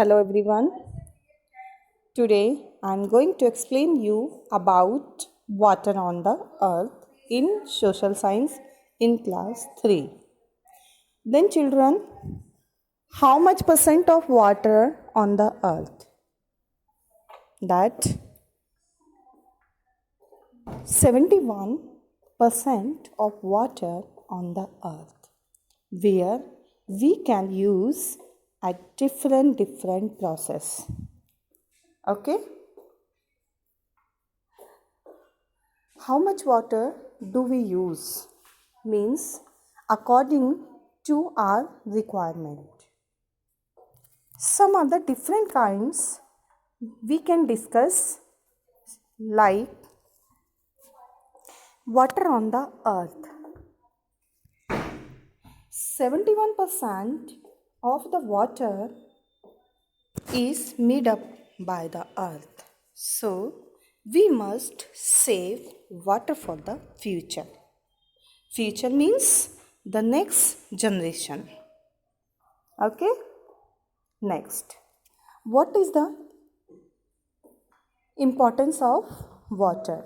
Hello everyone. Today I am going to explain you about water on the earth in social science in class 3. Then children, how much percent of water on the earth? That 71% of water on the earth where we can use a different process. Okay? How much water do we use? Means according to our requirement. Some other different kinds we can discuss, like water on the earth. 71% of the water is made up by the earth. So we must save water for the future. Future means the next generation. Okay? Next, what is the importance of water?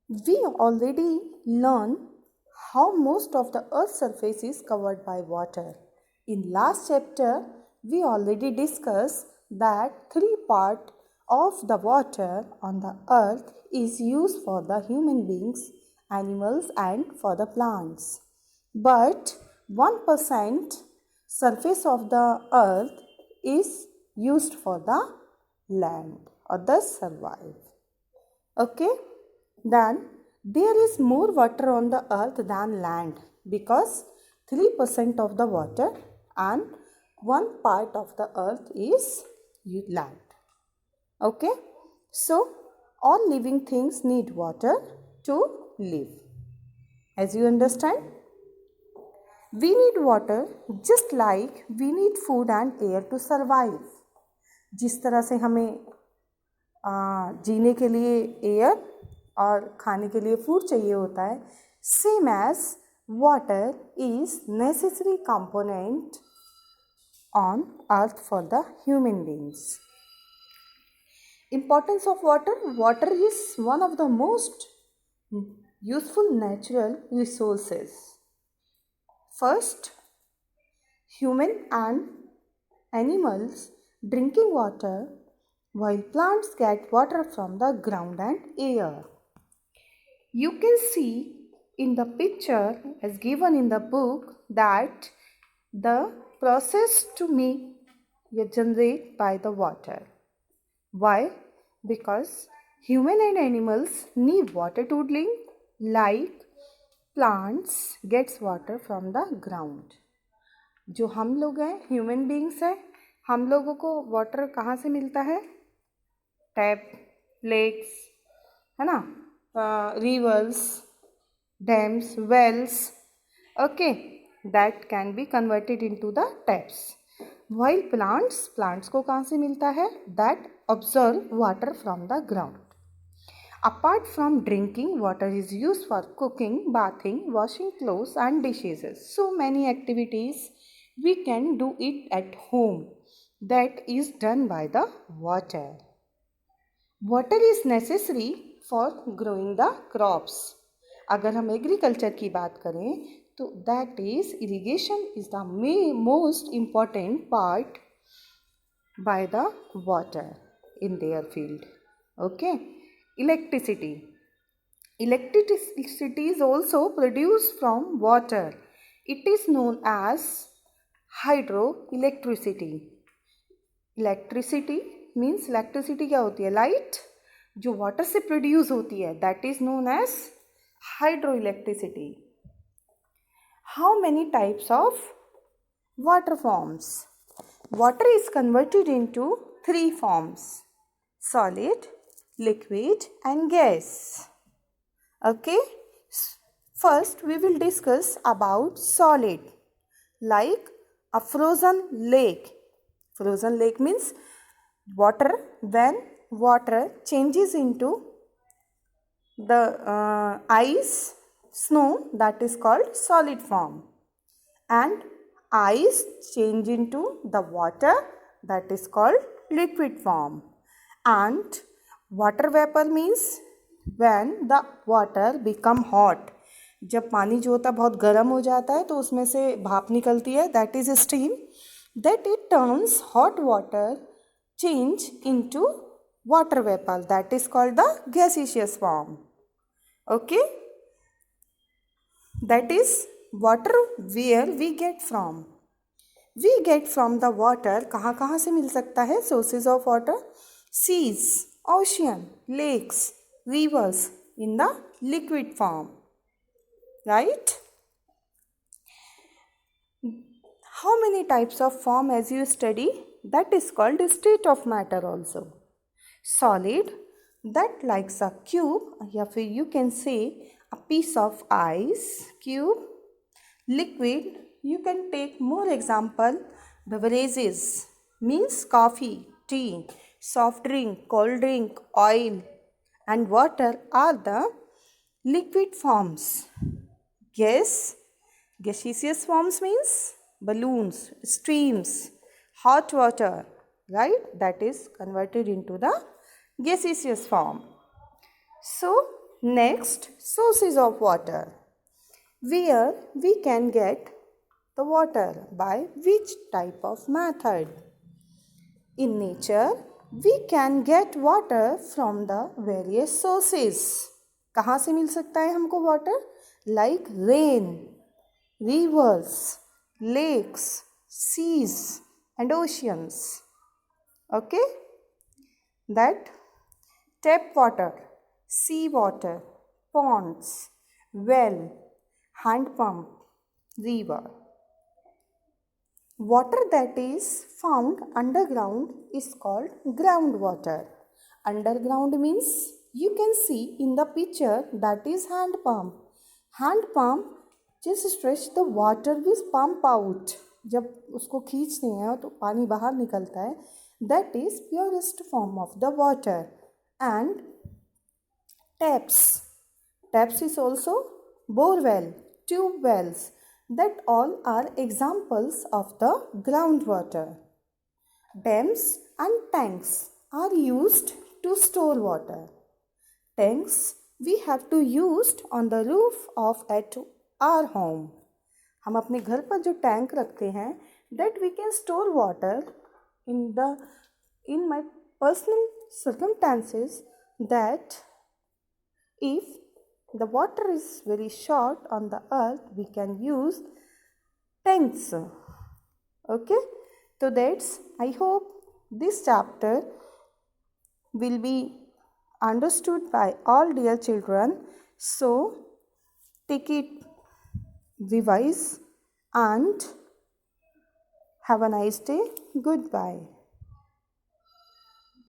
We already learned how most of the earth's surface is covered by water. In last chapter, we already discussed that 3 parts of the water on the earth is used for the human beings, animals and for the plants. But 1% surface of the earth is used for the land or the survive. Okay? Then there is more water on the earth than land because 3% of the water and 1 part of the earth is land. Okay? So all living things need water to live. As you understand? We need water just like we need food and air to survive. जिस तरह से हमें जीने के लिए air और खाने के लिए फूड चाहिए होता है, same as water is necessary component on earth for the human beings. Importance of water. Water is one of the most useful natural resources. First, human and animals drinking water while plants get water from the ground and air. You can see in the picture as given in the book that the process to make generate by the water. Why? Because human and animals need water to drink, like plants gets water from the ground. जो हम लोग हैं, human beings हैं, हम लोगों को water कहाँ से मिलता है? टैप, लेक्स, है ना, rivers, dams, wells. Okay, that can be converted into the taps. While plants को कहाँ से मिलता है? That absorb water from the ground. Apart from drinking, water is used for cooking, bathing, washing clothes and dishes. So many activities we can do it at home. That is done by the water. Water is necessary for growing the crops. अगर हम agriculture की बात करें तो that is irrigation is the most important part by the water in their field. Okay. Electricity. Electricity is also produce from water. It is known as hydro electricity. Electricity means electricity क्या होती है? Light जो water से produce होती है, that is known as hydroelectricity. How many types of water forms? Water is converted into 3 forms: solid, liquid and gas. Okay, first we will discuss about solid, like a frozen lake. Frozen lake means water, when water changes into the ice, snow, that is called solid form, and ice change into the water, that is called liquid form. And water vapor means when the water become hot. जब पानी जो होता है बहुत गर्म हो जाता है तो उसमें से भाप निकलती है, that is steam, that it turns hot water change into water vapor, that is called the gaseous form. Okay, that is water where we get from. We get from the water, कहाँ कहाँ से मिल सकता है sources of water? Seas, ocean, lakes, rivers in the liquid form, right? How many types of form as you study? That is called state of matter also. Solid, that likes a cube, या फिर you can say a piece of ice cube. Liquid, you can take more example. Beverages means coffee, tea, soft drink, cold drink, oil, and water are the liquid forms. Gaseous forms means balloons, streams, hot water, right? That is converted into the gaseous form. So next, sources of water. Where we can get the water, by which type of method? In nature, we can get water from the various sources. कहाँ से मिल सकता है हमको water? Like rain, rivers, lakes, seas and oceans. Okay? That tap water, sea water, ponds, well, hand pump, river. Water that is found underground is called groundwater. Underground means you can see in the picture, that is hand pump. Hand pump just stretch the water with pump out. जब उसको खींचते हैं तो पानी बाहर निकलता है. That is purest form of the water. And taps. Taps is also bore well, tube wells. That all are examples of the groundwater. Dams and tanks are used to store water. Tanks we have to use on the roof of at our home. हम अपने घर पर जो tank रखते हैं, that we can store water in my personal circumstances, that if the water is very short on the earth, we can use tanks. Okay, so that's, I hope this chapter will be understood by all dear children. So take it, revise, and have a nice day. Goodbye.